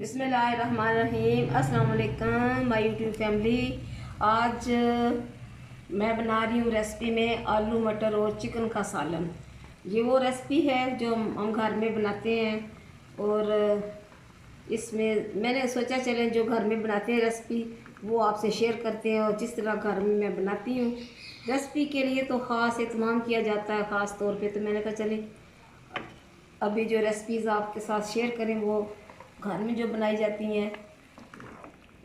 बिस्मिल्लाहिर्रहमानिर्रहीम। अस्सलाम वालेकुम माय यूट्यूब फैमिली। आज मैं बना रही हूँ रेसिपी में आलू मटर और चिकन का सालन। ये वो रेसिपी है जो हम घर में बनाते हैं और इसमें मैंने सोचा चले जो घर में बनाते हैं रेसिपी वो आपसे शेयर करते हैं और जिस तरह घर में मैं बनाती हूँ रेसिपी के लिए तो ख़ास एहतमाम किया जाता है ख़ास तौर पे। तो मैंने कहा चले अभी जो रेसिपीज़ आपके साथ शेयर करें वो घर में जो बनाई जाती हैं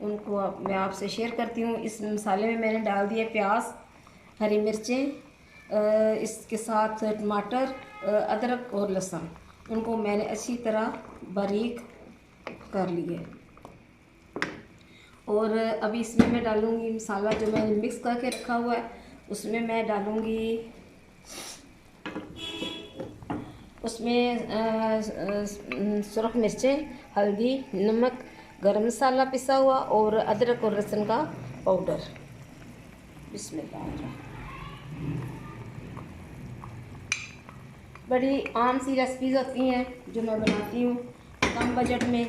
उनको मैं आपसे शेयर करती हूँ। इस मसाले में मैंने डाल दिया प्याज, हरी मिर्चें, इसके साथ टमाटर, अदरक और लहसुन। उनको मैंने अच्छी तरह बारीक कर लिए और अभी इसमें मैं डालूँगी मसाला जो मैंने मिक्स करके रखा हुआ है। उसमें मैं डालूँगी सुरख मिर्चें, हल्दी, नमक, गरम मसाला पिसा हुआ और अदरक और लहसुन का पाउडर। बिस्मिल्लाह। बड़ी आम सी रेसिपीज़ होती हैं जो मैं बनाती हूँ कम बजट में,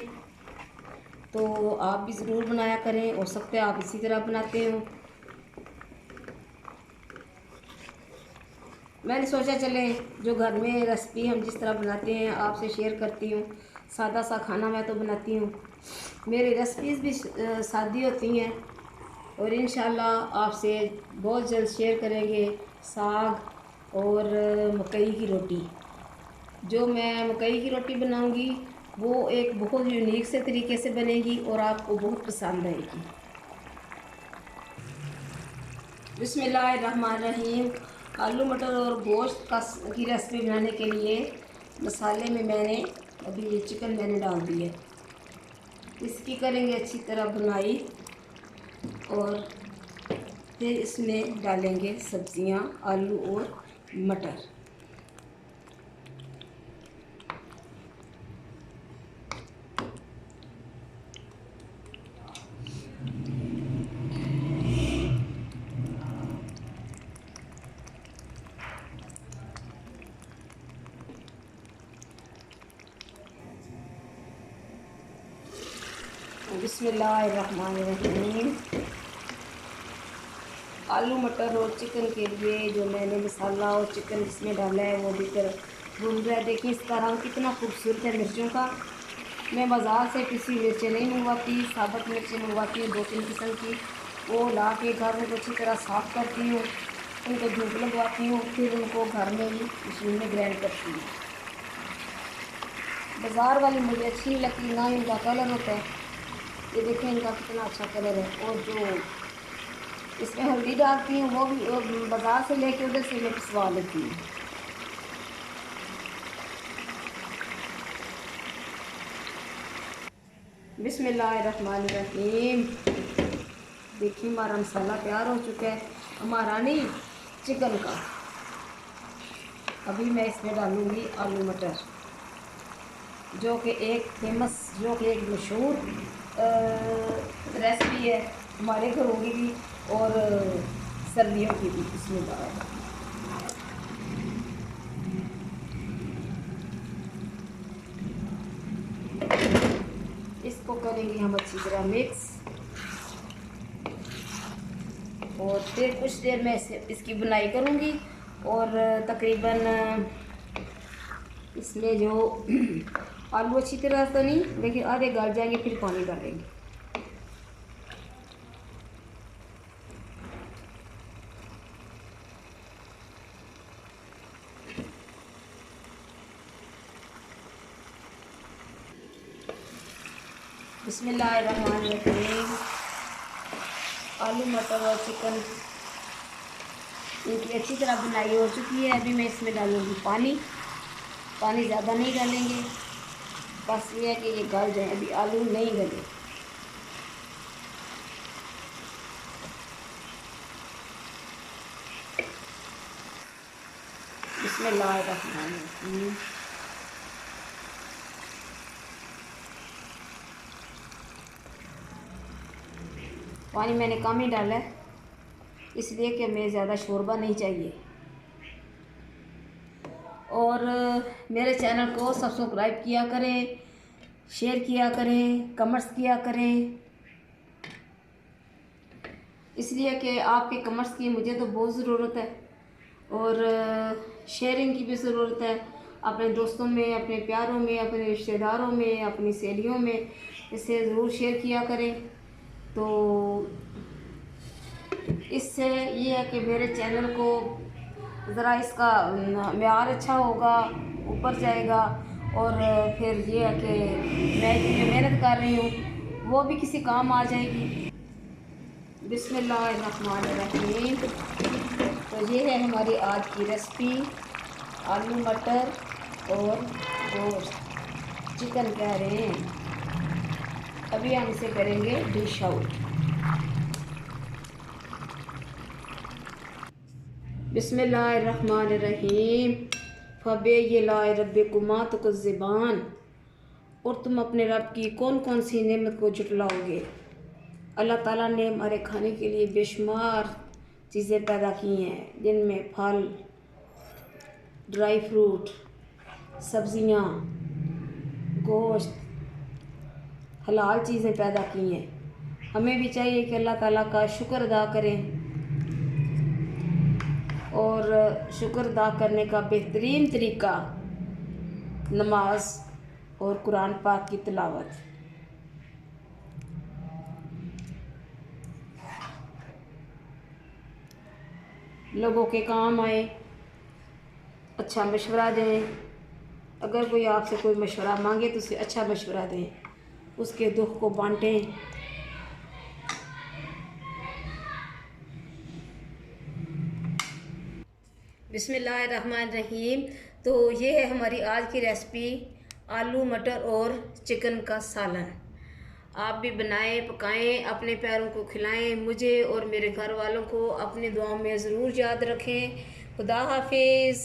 तो आप भी ज़रूर बनाया करें। हो सकता है आप इसी तरह बनाते हो। मैंने सोचा चले जो घर में रेसिपी हम जिस तरह बनाते हैं आपसे शेयर करती हूँ। सादा सा खाना मैं तो बनाती हूँ, मेरी रेसिपीज़ भी सादी होती हैं और इंशाल्लाह आपसे बहुत जल्द शेयर करेंगे साग और मकई की रोटी। जो मैं मकई की रोटी बनाऊँगी वो एक बहुत यूनिक से तरीके से बनेगी और आपको बहुत पसंद आएगी। बिस्मिल्लाहिर्रहमानिर्रहीम। आलू मटर और गोश्त की रेसिपी बनाने के लिए मसाले में मैंने अभी ये चिकन मैंने डाल दिया। इसकी करेंगे अच्छी तरह बुनाई और फिर इसमें डालेंगे सब्जियां, आलू और मटर। बिस्मिल्लाहिर्रहमानिर्रहीम। आलू मटर और चिकन के लिए जो मैंने मसाला और चिकन इसमें डाला है वो भी भून रहा है। देखिए इसका रंग कितना खूबसूरत है मिर्चों का। मैं बाज़ार से किसी मिर्चें नहीं मंगवाती, साबुत मिर्चें मंगवाती हूँ 2-3 किस्म की। वो ला के घर में अच्छी तरह साफ़ करती हूँ, उनको धूप लगवाती हूँ, फिर उनको घर में ही मशीन में ग्राइंड करती हूँ। बाज़ार वाली मुझे अच्छी नहीं लगती, ना इनका कलर होता है। ये देखें इनका कितना अच्छा कलर है। और जो इसमें हल्दी डालती हूँ वो भी बाज़ार से लेके उधर से मैं पिसवा लेती हूँ। बिस्मिल्लाहिर्रहमानिर्रहीम। देखिए हमारा मसाला तैयार हो चुका है, हमारा नहीं चिकन का। अभी मैं इसमें डालूँगी आलू मटर जो कि एक फेमस जो कि एक मशहूर रेसिपी है हमारे घरों की भी और सर्दियों की भी। इसमें डाल इसको करेंगे हम अच्छी तरह मिक्स और फिर कुछ देर में इसकी बुनाई करूँगी और तकरीबन इसमें जो आलू अच्छी तरह तो नहीं लेकिन आधे गल जाएंगे, फिर पानी डालेंगे। बिस्मिल्लाहिर्रहमानिर्रहीम। आलू मटर और चिकन इनकी अच्छी तरह बुनाई हो चुकी है। अभी मैं इसमें डालूँगी पानी। पानी ज़्यादा नहीं डालेंगे, बस ये है कि ये गल जाए, अभी आलू नहीं गले। बिस्मिल्लाहिर्रहमानिर्रहीम। पानी मैंने कम ही डाला है इसलिए कि हमें ज़्यादा शोरबा नहीं चाहिए। और मेरे चैनल को सब्सक्राइब किया करें, शेयर किया करें, कमेंट्स किया करें, इसलिए कि आपके कमेंट्स की मुझे तो बहुत ज़रूरत है और शेयरिंग की भी ज़रूरत है। अपने दोस्तों में, अपने प्यारों में, अपने रिश्तेदारों में, अपनी सहेलियों में इसे ज़रूर शेयर किया करें। तो इससे ये है कि मेरे चैनल को ज़रा इसका म्यार अच्छा होगा, ऊपर जाएगा और फिर ये है कि मैं जो मेहनत कर रही हूँ वो भी किसी काम आ जाएगी। बिस्मिल्लाहिर्रहमानिर्रहीम। तो ये है हमारी आज की रेसिपी, आलू मटर और गोश्त, चिकन कह रहे हैं। अभी हम इसे करेंगे डिश आउट। बिस्मिल्लाहिर्रहमानिर्रहीम। फ़बे ये लाए रब्बिकुमा तुकज़्ज़िबान। और तुम अपने रब की कौन कौन सी नेमत को झुटलाओगे। अल्लाह ताला ने हमारे खाने के लिए बेशुमार चीज़ें पैदा की हैं, जिनमें फल, ड्राई फ्रूट, सब्ज़ियाँ, गोश्त, हलाल चीज़ें पैदा की हैं। हमें भी चाहिए कि अल्लाह ताला का शुक्र अदा करें और शुक्र अदा करने का बेहतरीन तरीका नमाज और कुरान पाक की तिलावत। लोगों के काम आए, अच्छा मशवरा दें। अगर कोई आपसे कोई मशवरा मांगे तो उसे अच्छा मशवरा दें, उसके दुख को बांटें। बिस्मिल्लाहिर्रहमानिर्रहीम। तो ये है हमारी आज की रेसिपी, आलू मटर और चिकन का सालन। आप भी बनाएं, पकाएं, अपने प्यारों को खिलाएं। मुझे और मेरे घर वालों को अपनी दुआओं में ज़रूर याद रखें। खुदा हाफिज़।